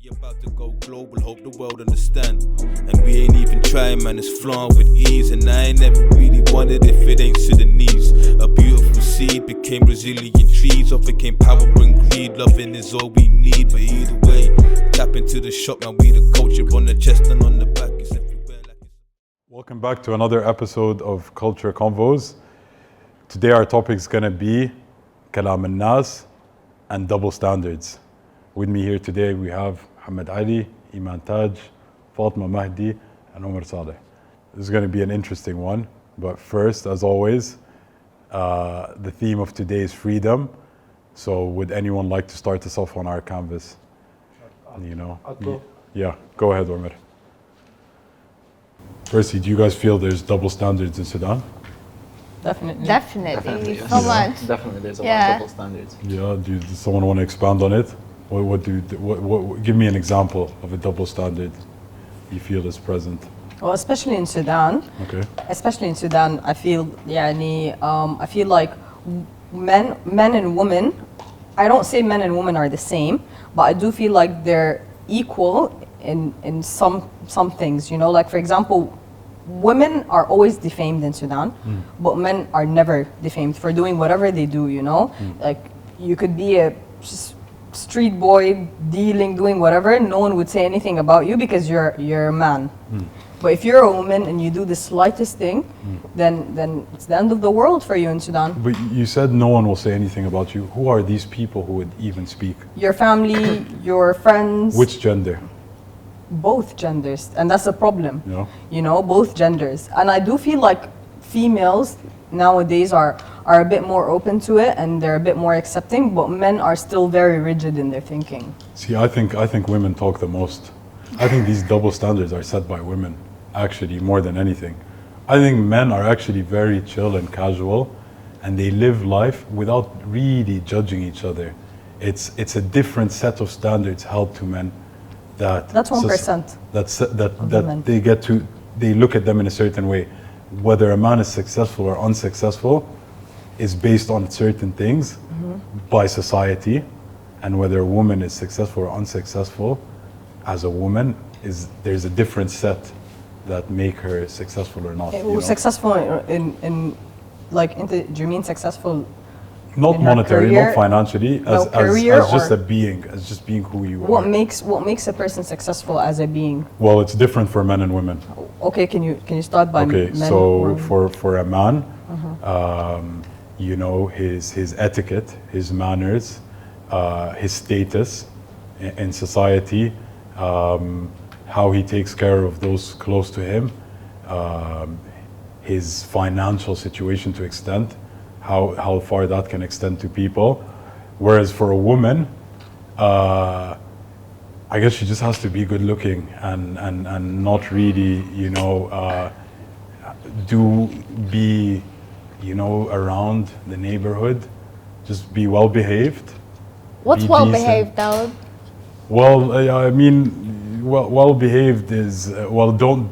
We about to go global, hope the world understand. And we ain't even trying, man, it's flowing with ease. And I ain't never really wondered if it ain't Sudanese. A beautiful seed became resilient trees, overcame power and greed. Loving is all we need, but either way, tap into the shop, man, we the culture on the chest and on the back. It's everywhere like it's... Welcome back to another episode of Kultr-Konvos. Today our topic is going to be Kalam and double standards. With me here today we have Muhammad Ali, Iman Taj, Fatma Mahdi, and Omar Saleh. This is going to be an interesting one, but first, as always, the theme of today is freedom. So would anyone like to start us off on our canvas? I'll go. Yeah, go ahead, Omar. Firstly, do you guys feel there's double standards in Sudan? Definitely. Definitely. So much. Definitely, there's a lot of double standards. Yeah, does someone want to expand on it? Give me an example of a double standard you feel is present. Well, especially in Sudan. Okay. Especially in Sudan, I feel I feel like men and women, I don't say men and women are the same, but I do feel like they're equal in some things, like for example, women are always defamed in Sudan, but men are never defamed for doing whatever they do, Like you could be a street boy doing whatever, no one would say anything about you because you're a man. But if you're a woman and you do the slightest thing, then it's the end of the world for you in Sudan. But you said no one will say anything about you. Who are these people who would even speak? Your family, your friends. Which gender? Both genders, and that's a problem. Yeah. Both genders. And I do feel like females nowadays are a bit more open to it and they're a bit more accepting, but men are still very rigid in their thinking. See, I think women talk the most. I think these double standards are set by women, actually, more than anything. I think men are actually very chill and casual, and they live life without really judging each other. It's a different set of standards held to men that's 1%. They look at them in a certain way. Whether a man is successful or unsuccessful is based on certain things by society, and whether a woman is successful or unsuccessful as a woman there's a different set that make her successful or not. Successful in do you mean successful? Not monetary, career, not financially, as just a being, as just being who you are. What makes a person successful as a being? Well, it's different for men and women. Okay, can you start by men? So for a man, his etiquette, his manners, his status in society, how he takes care of those close to him, his financial situation to extent, how far that can extend to people. Whereas for a woman, I guess she just has to be good looking and not really, around the neighborhood, just be well behaved. What's well behaved, Daud? Well, I mean, well behaved is don't.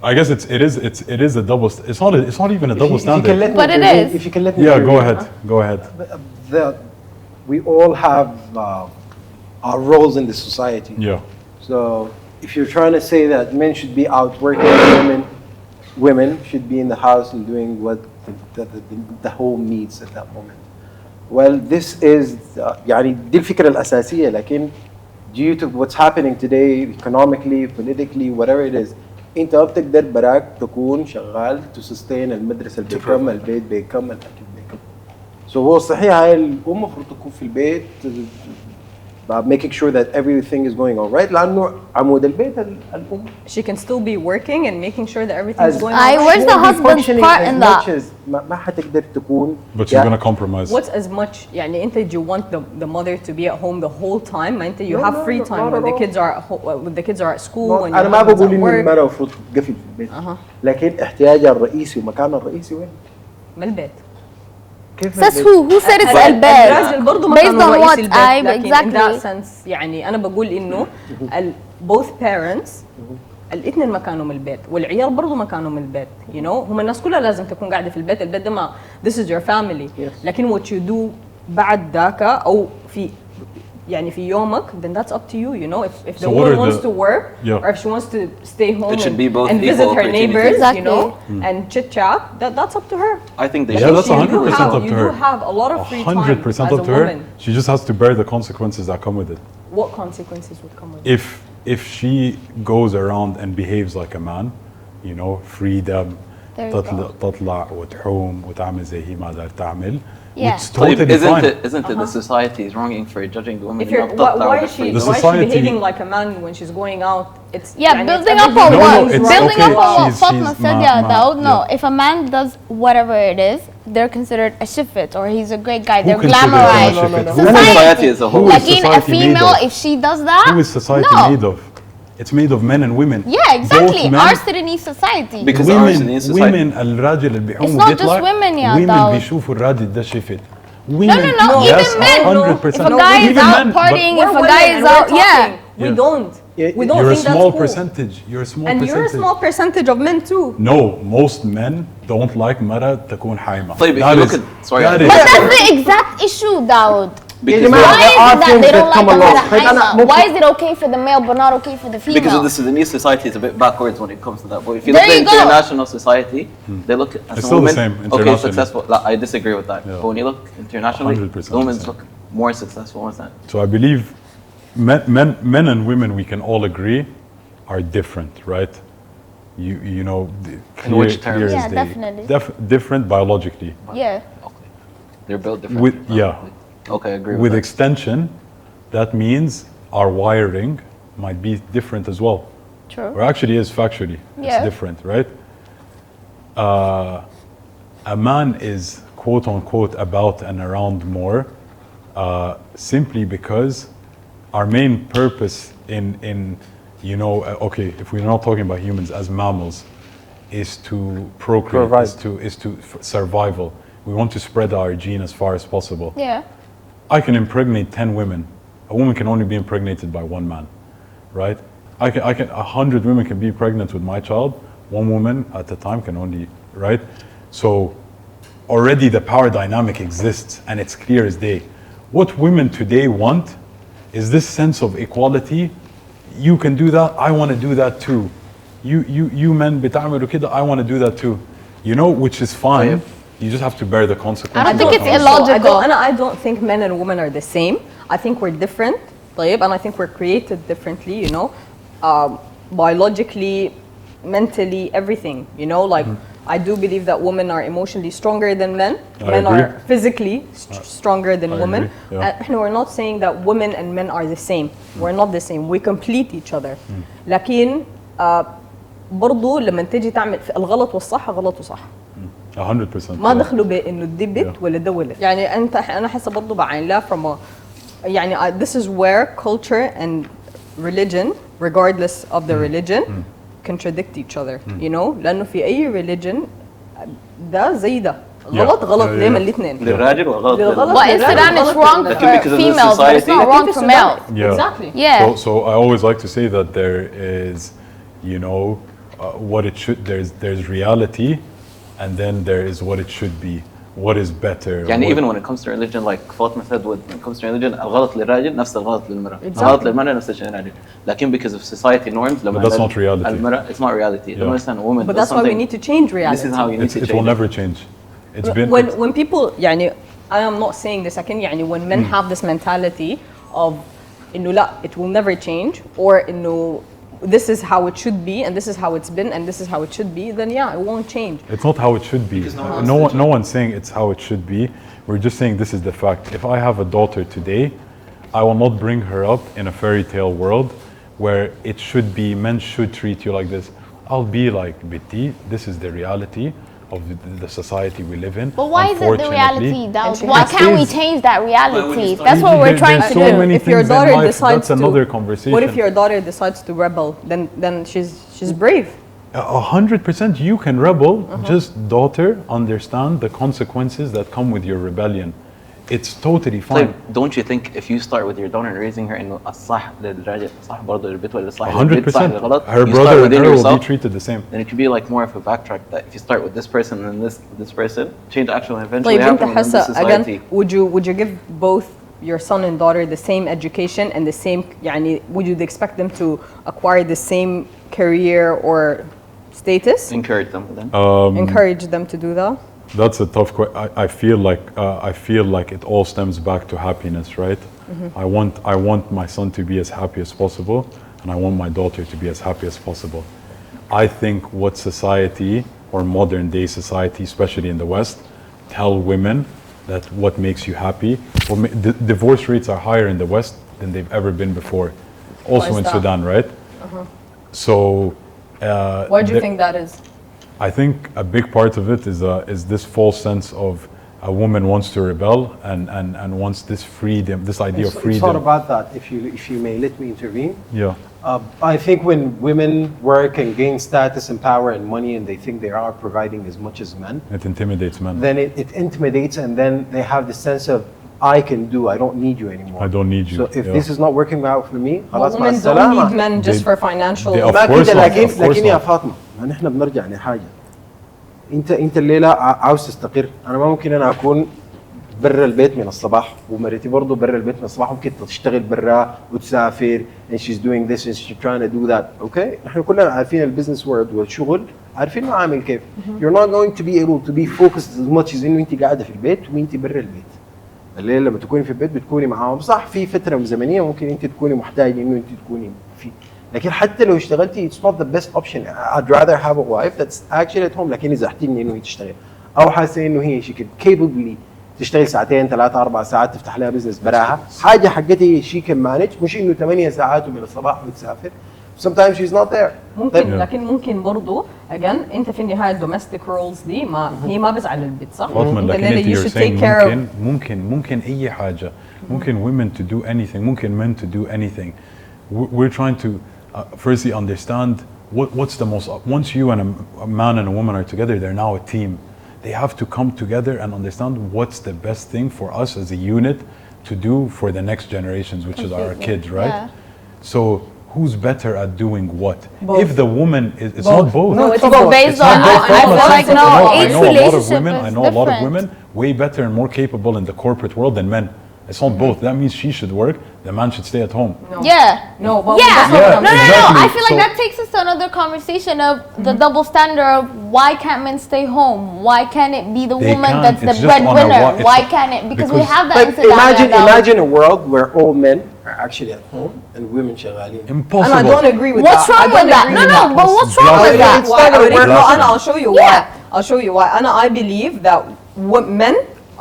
I guess it is a double. It's not even a double standard. But it is. If you can let me. Yeah, go ahead. We all have our roles in the society. Yeah. So if you're trying to say that men should be out working, women should be in the house and doing what the home needs at that moment. Well, this is دي الفكرة الأساسية, لكن due to what's happening today economically, politically, whatever it is, انت ما بتقدر براك تكون شغال to sustain المدرسة اللي بيكم، البيت بيكم، الأكل بيكم. So هو صحيح هاي الأم المفروض تكون في البيت making sure that everything is going all right, لأنه عمود البيت الأم. She can still be working and making sure that everything is going all right. Where's the husband's part in that? ما حتقدر تكون. But she's gonna compromise. What's as much? يعني do you want the mother to be at home the whole time? ما you have free time when the kids are at school. When أنا ما بقول إن المرأة المفروض تقفل في البيت. لكن احتياجها الرئيسي ومكانها الرئيسي وين؟ من البيت. Says who said it's البيت؟ الراجل برضه مكانه رئيسي البيت، لكن in that sense يعني أنا بقول إنه both parents الاثنين مكانهم البيت والعيال برضه مكانهم البيت. هم الناس كلها لازم تكون قاعدة في البيت ده ما this is your family. لكن what you do بعد ذاك أو في يعني في يومك, then that's up to you, you know. If the So what woman are wants the- to work, Yeah. or if she wants to stay home It should be both and equal visit her opportunities. neighbors, you Exactly. know, and chit chat, that's up to her. I think they Yeah, should. that's You 100% up to her. You do have a lot of free time 100% as up a to her. woman. She just has to bear the consequences that come with it. What consequences would come with it? If she goes around and behaves like a man, you know, freedom, There you go. تطلع وتحوم وتعمل زي هي ما دار تعمل, Yeah. it's totally isn't fine. Isn't it the society is wronging for judging the woman? If you're, enough why that is she The why is she society- behaving like a man when she's going out? It's Yeah, يعني building it's up on everything what? No, it's Building okay. up on what She's- Fatma she's said, ma- yeah, ma- Daoud. No, yeah. if a man does whatever it is, they're considered a shifit or he's a great guy. They're considers them a glamorized. shifit? No, Who And is- society as a whole. Who is Like in a society made female, of? if she does that, Who is society no. made of? It's made of men and women. Yeah, exactly. Both men- Our Sudanese society. Because women ours in society. women الراجل اللي بيحوم It's not وبيطلع just women يا women داود. بيشوفوا الراجل ده شفت. No, Women, no, yes, even men. 100%. If a guy is Even out men, but partying, We're if a women guy and is we're out, yeah. talking. We Yeah. don't. Yeah, We don't You're a think small that's cool. percentage. You're a small And percentage. you're a small percentage of men too. No, most men don't like مرة تكون حايمة. طيب, if That you is- look at- sorry. that is- But that's the exact issue, Daoud. يا Because, جماعة Why is there are it that things they that don't come like along. the طيب أنا Haima? Why ممكن is it okay for the male but not okay for the female? because of the Sudanese society is a bit backwards when it comes to that. But if you There look at you go. international society, they look at It's as still the women, same okay, internationally. successful. Like, I disagree with that. Yeah. But when you look internationally, 100% women the same. look more successful than that. So I believe men and women, we can all agree, are different, right? You know, In which terms? clear as Yeah, day. definitely. Different biologically. Yeah. Okay. They're built differently. With yeah, Okay, I agree with with that. extension, that means our wiring might be different as well. True. Or actually is factually. Yeah. It's different, right? A man is quote unquote about and around more simply because our main purpose in you know, okay, if we're not talking about humans as mammals, is to procreate, Provide. is to survival. We want to spread our gene as far as possible. Yeah. I can impregnate 10 women. A woman can only be impregnated by one man, right? I can 100 women can be pregnant with my child. One woman at a time can only, right? So already the power dynamic exists and it's clear as day. What women today want is this sense of equality. You can do that, I want to do that too. You men بتعملوا كده, I want to do that too. You know, which is fine. You just have to bear the consequences. I don't think that it's come with it. illogical. I don't think men and women are the same. I think we're different. طيب, and I think we're created differently, you know, biologically, mentally, everything, you know, like I do believe that women are emotionally stronger than men. I Men agree. are physically stronger than I women. agree, yeah. And we're not saying that women and men are the same. We're not the same. We complete each other. لكن برضو لما تيجي تعمل الغلط والصح غلط وصح. 100%. ما دخلوا بانه دبت ولا دولت. يعني انت انا حاسه برضه بعين لها from a يعني this is where culture and religion regardless of the religion contradict each other, you know, لانه في اي religion ده زي ده غلط غلط Yeah, دايما yeah. الاثنين. للراجل وغلط للغلط. But in Sudan, it's wrong Like, for because of the females, but it's society. not wrong Like, for in males. Sudan, Yeah. Exactly. Yeah. So I always like to say that there is, you know, what it should. There's reality, and then there is what it should be. What is better? يعني what- even when it comes to religion, like Fatima said, when it comes to religion, الغلط للراجل نفس الغلط للمرأة. الغلط للمرأة نفس الشيء للراجل. لكن because of society norms, لما But that's not reality. المرأة, it's not reality. Yeah. Don't understand a woman. But does that's why we something- need to change reality. This is how you need to it change. will never change. It's been. when people يعني I am not saying this again يعني when men have this mentality of إنه لا it will never change or إنه this is how it should be and this is how it's been and this is how it should be, then yeah, it won't change. It's not how it should be. No one's saying it's how it should be. We're just saying this is the fact. If I have a daughter today, I will not bring her up in a fairy tale world where it should be men should treat you like this. I'll be like Biti. This is the reality of the society we live in. But why is it the Unfortunately- reality, Daoud? she Why has can't we kids. change that reality? start- That's what we're trying There's to so do. many If your things in daughter life, decides that's another to, conversation. what if your daughter decides to rebel? Then she's brave. 100% you can rebel. Just daughter, understand the consequences that come with your rebellion. It's totally fine. طيب, don't you think if you start with your daughter and raising her إنه الصح للراجل صح برضه للبيت ولا صح 100%. للبيت صح للغلط, Her you brother start and within her will be yourself, treated the same. then it could be like more of a backtrack that if you start with this person and this person, change action will eventually طيب happen انت within the حاسه society. again would you give both your son and daughter the same education and the same يعني would you expect them to acquire the same career or status? Encourage them then. Encourage them to do that? That's a tough question. I feel like it all stems back to happiness, right? I want my son to be as happy as possible, and I want my daughter to be as happy as possible. I think what society or modern day society, especially in the West, tell women that what makes you happy. Divorce rates are higher in the West than they've ever been before. Also in Sudan, right? So. Why do you think that is? I think a big part of it is this false sense of a woman wants to rebel and wants this freedom, this idea of freedom. It's not about that. If you may let me intervene. Yeah. I think when women work and gain status and power and money and they think they are providing as much as men, It intimidates men. then it intimidates, and then they have the sense of I can do, I don't need you anymore. I don't need you. So if this is not working out for me, Well, خلاص مع women don't السلامة. need men just for financial. they- of ما course كده not, لكن of course لكن يا not. فاطمة ما نحن بنرجع لحاجة. انت الليلة عاوز تستقر، انا ما ممكن انا اكون برا البيت من الصباح ومرتي برضه برا البيت من الصباح، ممكن تشتغل برا وتسافر and she's doing this and she's trying to do that. اوكي نحن كلنا عارفين البزنس وورد والشغل، عارفين معامل كيف. You're not going to be able to be focused as much as انه انت قاعدة في البيت وانت برا البيت. الليل لما تكوني في البيت بتكوني معاهم، صح في فترة زمنية ممكن انت تكوني محتاجة انه انت تكوني في، لكن حتى لو اشتغلتي it's not the best option. I'd rather have a wife that's actually at home لكن اذا احتاجني انه هي تشتغل او حاسة انه هي she could capably تشتغل ساعتين 3 4 ساعات تفتح لها بزنس براها، حاجة حقتي she can manage، مش انه 8 ساعات من الصباح وتسافر. Sometimes she's not there. ممكن لكن ممكن برضو again انت في النهايه الدوميستيك رولز دي ما هي ما بس على البيت صح؟ فاطمة انت لكن الليلة انت you you're should take saying care of ممكن أي حاجة. ممكن women to do anything. ممكن men to do anything. We're trying to firstly understand what's the most. Once you and a man and a woman are together, they're now a team. They have to come together and understand what's the best thing for us as a unit to do for the next generations, which is our kids, right? Yeah. So who's better at doing what? Both. If the woman is, it's not both. No, it's But both. based It's not on, both. I Fatima feel said like that. no, I each know a lot of relationship women. is I know a lot of different. women way better and more capable in the corporate world than men. It's not both. That means she should work. The man should stay at home. Yeah. No, but Yeah. that's not what I'm No, saying. exactly. I feel like So- that takes us to another conversation of the double standard of why can't men stay home? Why can't it be the They woman can't. that's the It's just on a breadwinner? wa- it's Why a- can't it? Because we because- have that in But Sudan. imagine a world where all men are actually at home and women شغالين. Impossible. And I don't agree with What's that. wrong I don't with that? agree No, with no, that. but what's wrong with Blasphemy. that? It's not gonna work. No, and I'll show you why. Yeah. I'll show you why. And I believe that men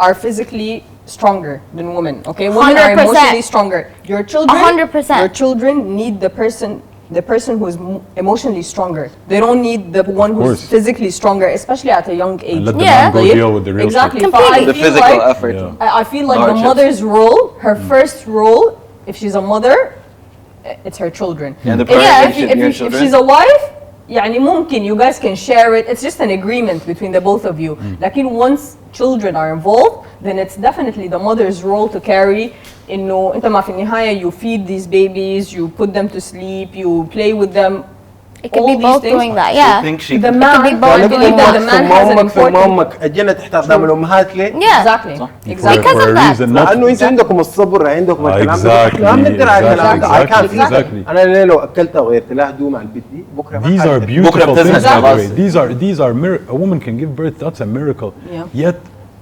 are physically stronger than women. Okay, women are 100%. emotionally stronger. Your children, 100%. your children need the person who is emotionally stronger. They don't need the one who's course. physically stronger, especially at a young age. And let the Yeah. man go Right? deal with the real Exactly. shit. So I Completely. The feel physical like- effort. Yeah. I feel like the Hardships. mother's role, her first role, if she's a mother, it's her children. And the If- parental if, should if, be your if children. she's a wife, يعني ممكن you guys can share it. It's just an agreement between the both of you. لكن once children are involved, then it's definitely the mother's role to carry. إنه أنت ما في النهاية you feed these babies, you put them to sleep, you play with them. It could all be these both things. doing that, I yeah. think she. The man, be both I doing believe that the man has an امك ثم important. امك اجينا تحت اقدام الامهات ليه؟ Yeah. Exactly. For- Exactly. Because for of a that. reason, not- لانه انت عندكم الصبر عندكم الكلام ده. Exactly, احنا ما بنقدر على الكلام ده. I can't exactly, feel exactly. انا ليه لو اكلتها وغيرت لها هدوم على البيت دي بكره ما These are حقدر. beautiful بكرة things, بتزهق by the way. خلاص. These are a woman can give birth. That's a miracle. Yeah. Yet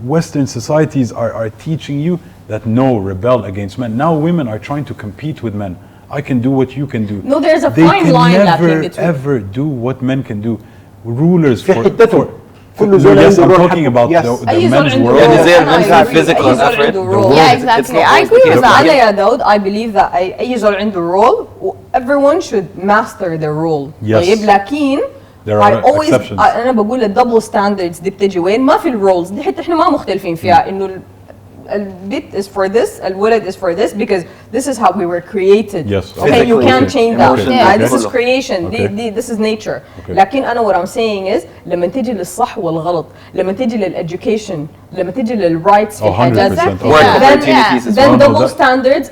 Western societies are teaching you that no, rebel against men. Now women are trying to compete with men. I can do what you can do. No, there's a They fine can line never lacking between. ever do what men can do. Rulers في حتتهم. كل No, زول yes, عنده I'm رول talking حقه. about Yes. the أي زول men's عنده world. role. يعني زي أنا البنت agree. physical أي زول effort. عنده role. Yeah, It's exactly. not I always agree the with case. that. أنا يا داود I believe that أي زول عنده role everyone should master their role. Yes. طيب لكن There I are always exceptions. أنا بقول الدبل ستاندردز دي بتجي وين؟ ما في الرولز دي حتى احنا ما مختلفين فيها إنه البيت is for this الولد is for this because this is how we were created. Yes. Okay, you Physically, can't change that. emotionally, Yeah. This is كله. creation. Okay. This is nature. Okay. لكن أنا what I'm saying is لما تيجي للصح والغلط، لما تيجي للeducation، لما تيجي للrights في الحاجات 100%. Work Yeah. opportunities as then well. double standards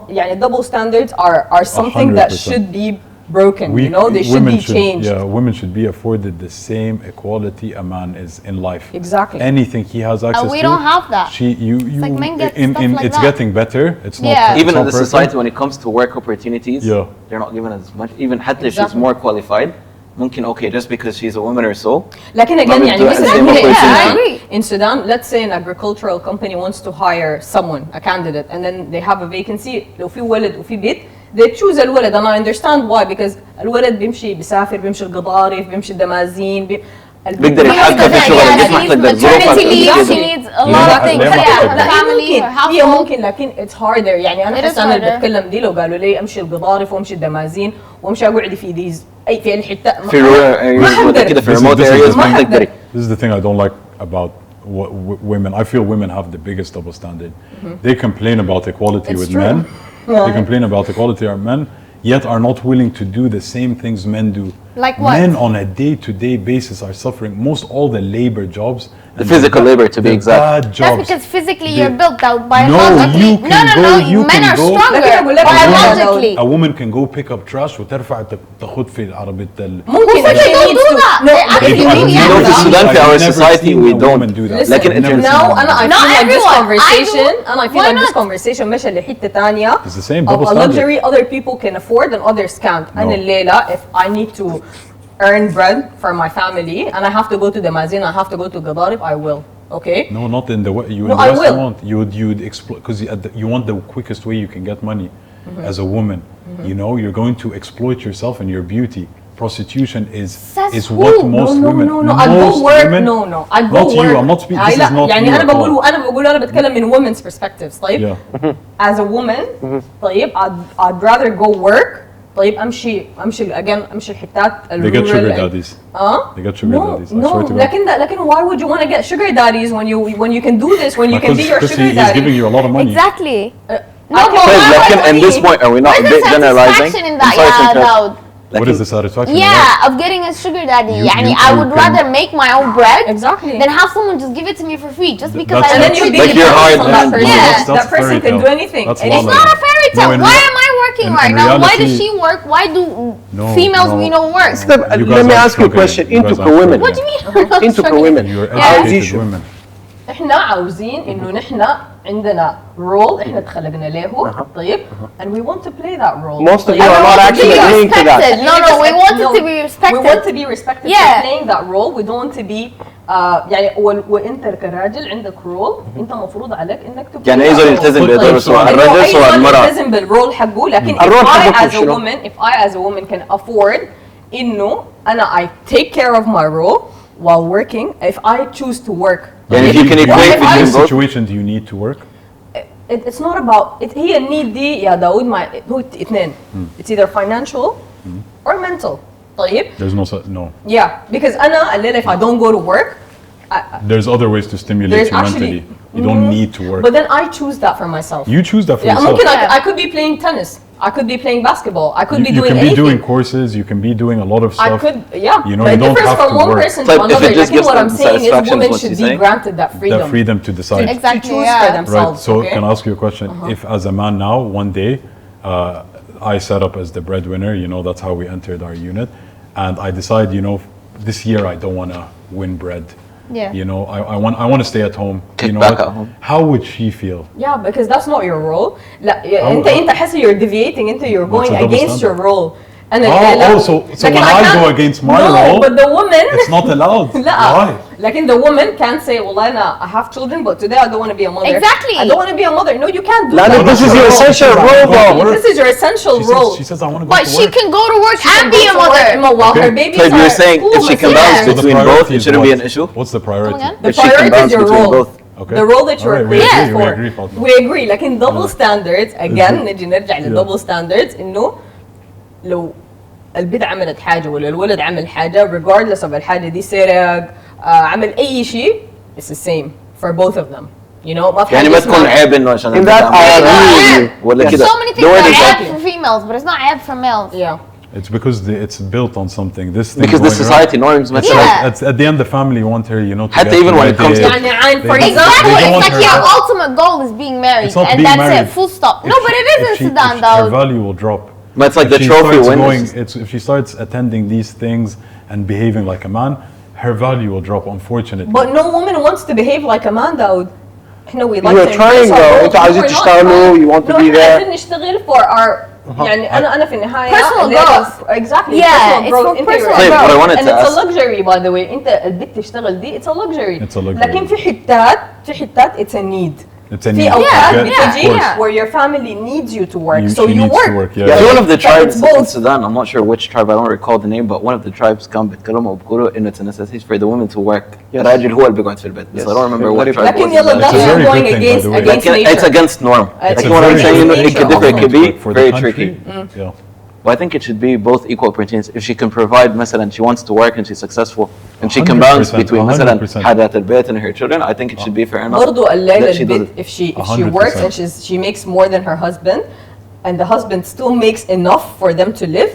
يعني double standards are something that 100%. should be broken. You know, they should women be changed. Yeah, women should be afforded the same equality a man is in life. Exactly. Anything he has access to. we don't have that. You like men get in, stuff in like it's that. getting better. It's not. Yeah. it's Even not in the perfect. society, when it comes to work opportunities, Yeah. they're not given as much. Even حتى if she's Exactly. more qualified, ممكن okay, just because she's a woman or so. لكن again Women يعني do مثلا have the same in opportunity. Sudan, in Sudan, let's say an agricultural company wants to hire someone, a candidate, and then they have a vacancy. لو في ولد وفي بنت, they choose الولد, and I understand why, because الولد بيمشي بيسافر, بيمشي القضارف, بيمشي الدمازين, بيقدر يتحكم في شغله, Yeah, بيسمح she له needs ظروفها. maternity leave, she Exactly. needs a lot of things. ليه ما Yeah, تقدر؟ the family, her هي household. ممكن, لكن it's harder. يعني انا It is احس انا اللي harder. بتكلم دي لو قالوا لي امشي القضارف وامشي الدمازين وامشي اقعد في ذيز اي في الحته في rural areas ولا كده في remote areas ما تقدري. This is the thing I don't like about women. I feel women have the biggest double standard. They complain about equality It's with true. men. Yeah. They complain about equality with men, yet are not willing to do the same things men do. Like what? Men on a day-to-day basis are suffering most all the labor jobs. The physical labor, to be the exact. bad That's jobs. because physically They- you're built out No, biologically. you can no, you men can are go- stronger لكن أقول لك biologically. A woman can go pick up trash وترفع تاخد في عربية ممكن Who said they don't do that? No, They but if you actually do do, You know, yeah. في Sudan, في our I've never society, seen we a don't. woman do that. Listen, لكن I've never now seen a انا I woman. feel Not like this everyone. conversation I do. and I feel Why like this not? conversation ماشي لحتة تانية It's the same of double a standard. luxury other people can afford and others can't. No. أنا الليلة if I need to earn bread for my family and I have to go to the mazin, I have to go to Gadarif, I will. Okay? No, not in the way you No, I invest. will. You would exploit because you want the quickest way you can get money as a woman. You know, you're going to exploit yourself and your beauty. Prostitution Says is who? what No, most no, women. no, no. I go most work. women- No, no. I go Not work. you. I'm not speaking. This لا, is not يعني you أنا at all. بقول أنا بتكلم من women's perspectives. طيب. Yeah. As a woman, طيب I'd rather go work. طيب امشي امشي الحتات They get sugar الrural- daddies. Huh? They get sugar No, daddies. I no. swear to God. لكن why would you want to get sugar daddies when you can do this, when you can be your Because sugar he's daddy? giving you a lot of money. Exactly. No, but Guys, why لكن would in this we- point, are we not Where's the generalizing? satisfaction in I'm that? sorry to Yeah, interrupt. Daud. What is the satisfaction? in that? Yeah, of getting a sugar daddy. You- يعني you- I you would can- rather make my own bread Exactly. than have someone just give it to me for free just because That's- I And then like you it. be Like you're dependent hard on that man. person. Yeah. That's That person fairy can tale. do anything. That's And la it's la It's not land. a fairy tale. No, in Why rea- am I working in- right in now? Why does reality- she work? Why do No, females no. we know work? You guys Let me are ask you a struggling. question. You guys Into are women. What do you mean? Into women. You're Yeah. educated Position. women. احنا عاوزين انه نحن عندنا role احنا اتخلقنا له طيب and we want to play that role. Most of طيب. you are not actually agreeing to that. Respected. No, we want it to be We respected. want to be respected Yeah. for playing that role. We don't want to be يعني وانت كراجل عندك رول انت مفروض عليك انك تكون يعني ايه زول يلتزم بدوره طيب. سواء إنه الرجل أي سواء زول المرأة. يلتزم بالرول حقه لكن الرول if I حقه as a شنو؟ woman if I as a woman can afford انه انا I take care of my role while working if I choose to work. يعني if you can In equate If I- between this both. situation, do you need to work? It's not about هي النيد دي يا داود هو اثنين. It's either financial or mental. طيب. There's no such, no. Yeah, because أنا الليلة if I don't go to work There's other ways to stimulate there's you actually mentally. You don't need to work. But then I choose that for myself. You choose that for Yeah, yourself. ممكن I could be playing tennis. I could be playing basketball. I could be You doing can be anything. doing courses. You can be doing a lot of I stuff. could, yeah. You know, but you it don't differs have from to one work. person But to if another. it just Like gives what them I'm saying is satisfaction is women what should she's be saying. granted that freedom. The freedom to decide. Exactly. To choose yeah. for Right. themselves. So okay? can I ask you a question? If as a man now, one day, I set up as the breadwinner. You know, that's how we entered our unit, and I decide, you know, this year I don't want to win bread. Yeah. You know, I want to stay at home. Kick you know back what? at home. How would she feel? Yeah, because that's not your role. لا انت حاسس you're deviating into you're That's going a double against your standard. role. And So when I go against my role, but the woman it's not allowed. لا Why? لكن the woman can't say والله أنا I have children but today I don't want to be a mother. Exactly. I don't want to be a mother. No, you can't do لا that. this is your essential role though. This is your essential role. She says I want to go But to she work. can go to work and be a Go to work mother. while her Okay. babies So are you're saying at if school, she can but balance yeah. So the between both, priority it is shouldn't be what? an issue. What's the priority? again? The If she can priority is balance your between role. both. Okay. The role that you Alright, are we created agree, we for. agree, Fatima. We agree لكن double standards again نجي نرجع للدبل standards إنه لو البنت عملت حاجة ولا الولد عمل حاجة regardless of الحاجة دي سرق عمل أي شيء it's the same for both of them. You know ما في يعني حاجة ما تكون اسمها- عيب انه عشان In that البنت I عملت agree with you. ولا كده. So many The things word are is add like- for females, but it's not add for males. Yeah. It's because it's built on something. This thing because the going society around, norms it's مثلا. Yeah. like, at the end, the family want her, you know, to حتى get even when it comes to- يعني عين for They- Exactly. They don't It's want like her your to- ultimate goal is being married, It's not and being that's married. it. Full stop. No, but it is in Sudan, Her though. value will drop. But it's like if the she trophy starts wins. if she starts attending these things and behaving like a man, her value will drop, unfortunately. But no woman wants to behave like a man, Daoud. احنا we like You're to trying impress our though. world. انتوا عايزين No, we're not تشتغلوا, trying. you want to No, be احنا there. عايزين نشتغل for our يعني أنا في النهاية Personal اللي أنا- growth. exactly Yeah, personal it's growth. for أنت personal you're طيب, a what I girl. wanted and to it's a ask- luxury by the way. أنت البنت تشتغل دي it's a luxury. It's a luxury. لكن في حتات it's a need. It's a في need. أوقات Yeah, of بتجي course. where your family needs you to work, so she you needs work. to work, yeah. Yeah, one of the So tribes it's both. in Sudan, I'm not sure which tribe, I don't recall the name, but one of the tribes كان بيتكلموا وبيقولوا إنه it's a necessity for the women to work. الراجل هو اللي بيقعد في البيت. Yes. So I don't remember what Very tribe لكن was يلا it. That's that's a very going good thing, by against the way. against Like, it's nature. against norm. It's Like a what I'm very saying, you know, good it could nature differ, it could be for the very country. tricky. Yeah. But I think it should be both equal opportunities. If she can provide, مثلا, she wants to work and she's successful, and she can balance 100%, between مثلا 100%. حاجات البيت and her children, I think it should be fair enough. برضو الليلة that she does البيت it. if she 100%. works and she makes more than her husband and the husband still makes enough for them to live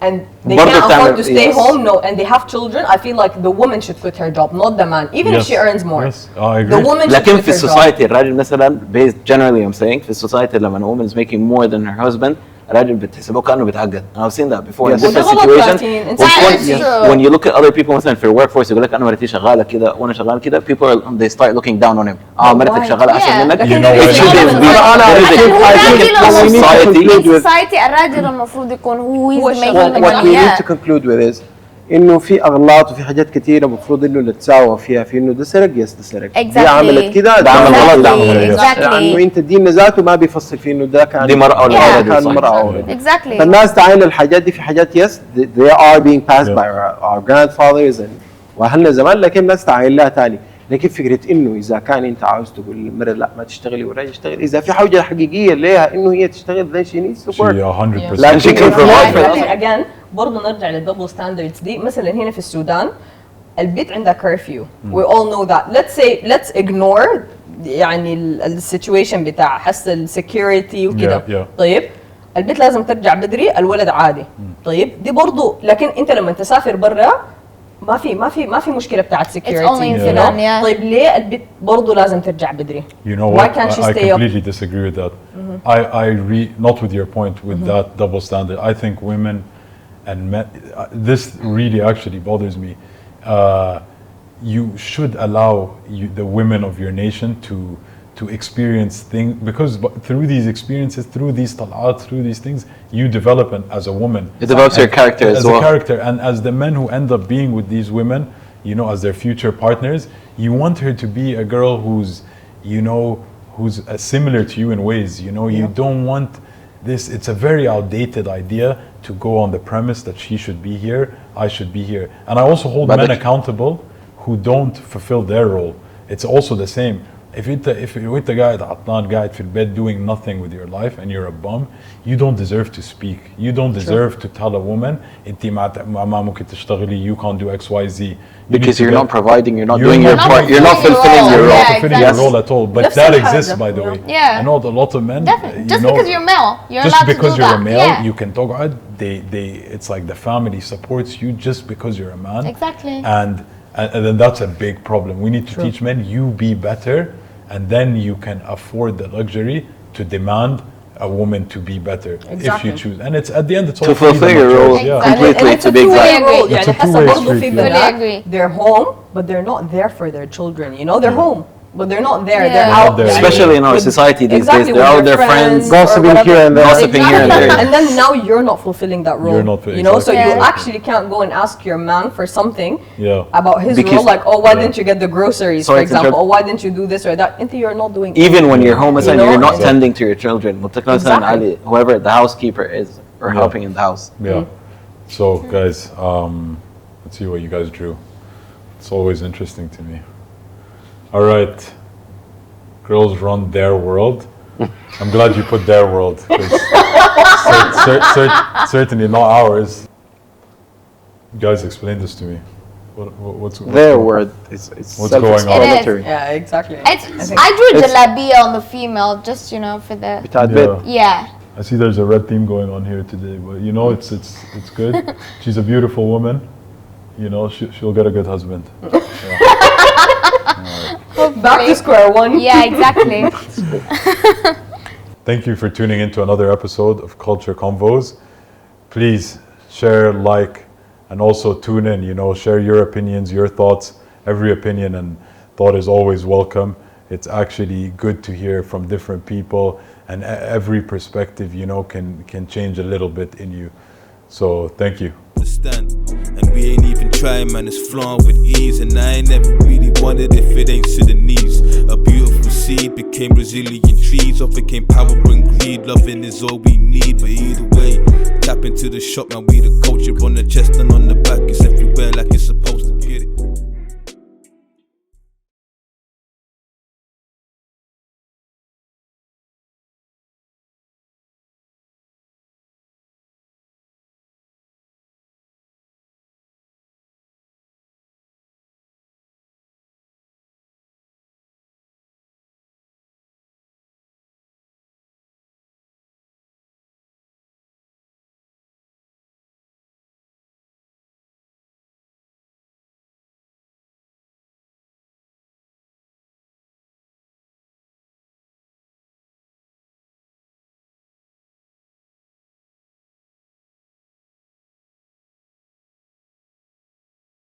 and they برضو can't afford تعمل- to stay yes. home and they have children, I feel like the woman should quit her job, not the man, even if Yes. she earns more. Yes, I agree. The woman should لكن quit في her job. society الراجل مثلا based generally I'm saying في society لما a woman is making more than her husband الراجل بتحسبه كأنه بيتعقد. I've seen that before in Yes. different وده غلط situations. لكن انت That is When- true. when you look at other people مثلا في workforce يقول لك أنا مرتي شغالة كده وأنا شغال كده, people are, they start looking down on him. مرتك why? شغالة أحسن Yeah. منك. You know It why? shouldn't be. أنا There is a- I think a what we need to society. conclude In with society الراجل المفروض يكون who هو is شغال. making the what we money. need Yeah. to conclude with is انه في اغلاط وفي حاجات كثيره المفروض انه نتساوى فيها في انه ده سرق يس ده سرق Exactly. دي عملت كده ده عمل غلط ده عمل غلط. Exactly. لانه انت الدين ذاته ما بيفصل في انه ده كان دي مرأة ولا Yeah. رجل، كان صح. مرأة أو رجل. Exactly. فالناس تعاين الحاجات دي في حاجات يس they are being passed Yeah. by our grandfathers and واهلنا زمان لكن الناس تعاين لها ثاني لكن فكره انه اذا كان انت عاوز تقول للمرأة لا ما تشتغلي والراجل يشتغل اذا في حاجه حقيقيه ليها انه هي تشتغل then she needs to She work 100%. لكن she can provide for لكن us. again برضه نرجع للدبل ستاندردز دي مثلا هنا في السودان البيت عندها كرفيو we all know that let's ignore يعني السيتويشن بتاع حس السكيورتي وكده Yeah. طيب البيت لازم ترجع بدري الولد عادي طيب دي برضه لكن انت لما تسافر برا ما في مشكله بتاعت only سكيورتي in Sudan, yeah. طيب ليه البيت برضه لازم ترجع بدري You know why what? can't she I stay up completely disagree with that. Not with your point, with that double standard. I think women and men, this really actually bothers me. You should allow the women of your nation to experience things, because through these experiences, through these talat, through these things, you develop as a woman. It develops your character as well. A character, and as the men who end up being with these women, you know, as their future partners, you want her to be a girl who's, you know, who's similar to you in ways. You know, you don't want this. It's a very outdated idea to go on the premise that she should be here, I should be here, and I also hold But men accountable who don't fulfill their role. It's also the same. If انت قاعد عطلان قاعد في البيت doing nothing with your life and you're a bum, you don't deserve to speak. You don't deserve to tell a woman انت ما ممكن تشتغلي, you can't do X, Y, Z. Because you're not providing, you're not You're doing your not part, you're not fulfilling your You're role. not Yeah, fulfilling exactly. your role at all. But نفس that الحاجة. exists, by the way. Yeah. I know a lot of men. Definitely. you Just know, because you're male, you're just allowed because to do you're that. a male, Yeah. you can talk about it's like the family supports you just because you're a man. Exactly. And then that's a big problem. We need to teach men, you be better, and then you can afford the luxury to demand a woman to be better if Exactly. you choose. And it's at the end, it's all To fulfill freedom of your role. choice, yeah. Completely, and it's to a be two-way exact. role. It's يعني a حسب two-way برضه street, في yeah. بنات Fully agree. they're home but they're not there for their children, you know, they're home but they're not there, Yeah. they're They're out not there. يعني Especially in our with- society these exactly, days, they're with out with their friends, or gossiping whatever. here and there. Gossiping here and Exactly. there. And then now you're not fulfilling that role. You're not, you know, so exactly. you Yeah. actually can't go and ask your man for something Yeah. about his Because- role, like, oh, why Yeah. didn't you get the groceries, Sorry for to example, interrupt. or why didn't you do this or that? Into you're not doing Even when you're home, You and know? you're not Yeah. tending to your children. مثلا Exactly. Ali, whoever the housekeeper is, or Yeah. helping in the house. Yeah. So, guys, let's see what you guys drew. It's always interesting to me. All right. Girls run their world. I'm glad you put their world, 'cause certainly not ours. You guys, explain this to me. What's their going- word it's What's going on? self-explanatory Yeah, exactly. I drew It's- jalabia on the female, just for the بتاع Yeah. البيت yeah. I see there's a red theme going on here today, but you know it's good. She's a beautiful woman. You know she'll get a good husband. Back to square one. Yeah, exactly. Thank you for tuning in to another episode of Culture Convos. please share, like, and also tune in, you know, share your opinions, your thoughts. Every opinion and thought is always welcome. It's actually good to hear from different people, and every perspective, you know, can change a little bit in you. So thank you. Understand, and we ain't even trying, man, it's flowing with ease. And I ain't never really wondered if it ain't Sudanese. A beautiful seed became resilient trees, or became power and greed. Loving is all we need, but either way, tap into the shop, man, we the culture on the chest and on the back. It's everywhere like it's supposed to.